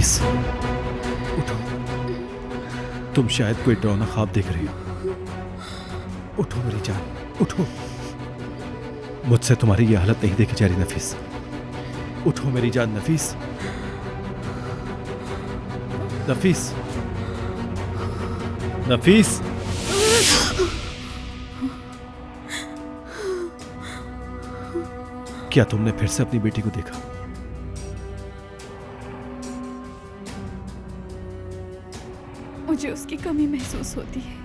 नफीस, उठो। तुम शायद कोई डरावना ख्वाब देख रही हो। उठो मेरी जान, उठो। मुझसे तुम्हारी ये हालत नहीं देखी जा रही नफीस। उठो मेरी जान नफीस। नफीस, नफीस। क्या तुमने फिर से अपनी बेटी को देखा? मुझे उसकी कमी महसूस होती है।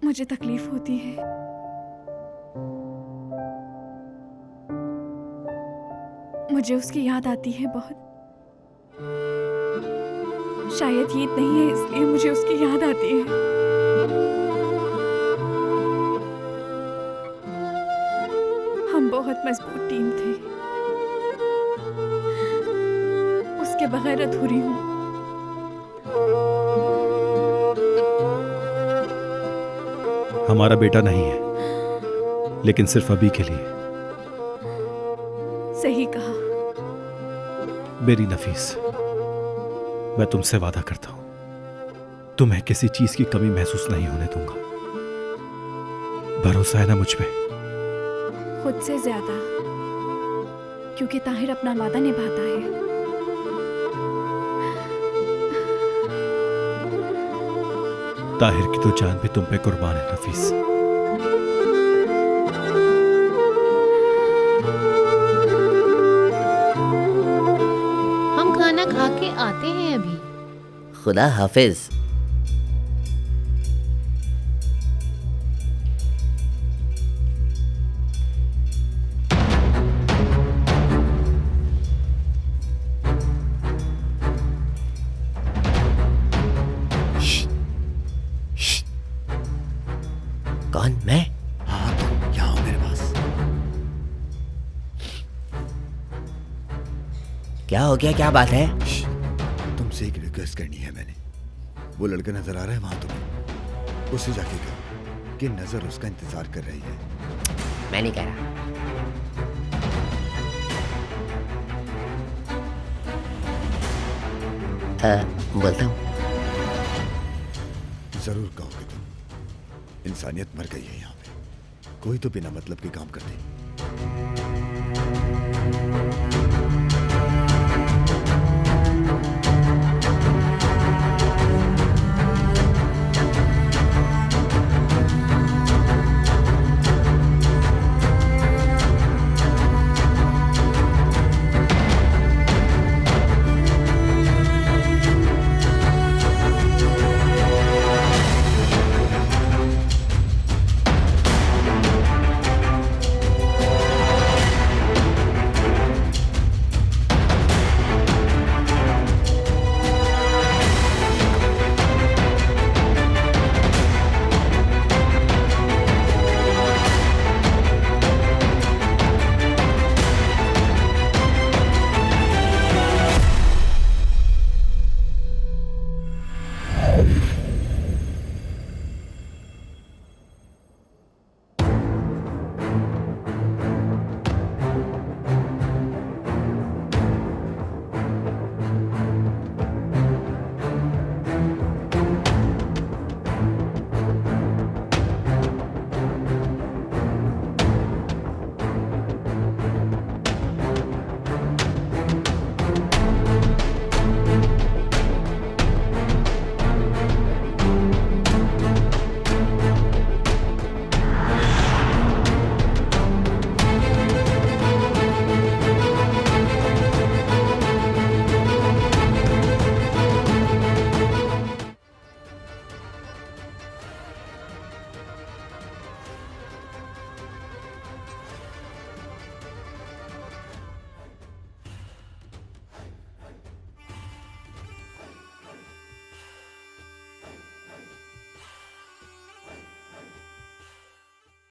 मुझे तकलीफ होती है। मुझे उसकी याद आती है बहुत। शायद ईद नहीं है इसलिए मुझे उसकी याद आती है। हम बहुत मजबूत टीम थे। उसके बगैर अधूरी हूं। हमारा बेटा नहीं है, लेकिन सिर्फ अभी के लिए। सही कहा। मेरी नफीस, मैं तुमसे वादा करता हूं, तुम्हें किसी चीज की कमी महसूस नहीं होने दूंगा। भरोसा है ना मुझ पे? खुद से ज्यादा, क्योंकि ताहिर अपना वादा निभाता है। ताहिर की तो जान भी तुम पे कुर्बान है नफीस। हम खाना खा के आते हैं अभी। खुदा हाफिज। कौन? मैं? हाँ तुम यहाँ आओ मेरे पास। क्या हो गया? क्या बात है? तुमसे एक रिक्वेस्ट करनी है मैंने। वो लड़का नजर आ रहा है वहां तुम्हें? उससे जाके कहो कि नजर उसका इंतजार कर रही है। मैं नहीं कह रहा। बोलता हूँ। जरूर कहोगे तुम। इंसानियत मर गई है यहाँ पे। कोई तो बिना मतलब के काम करते।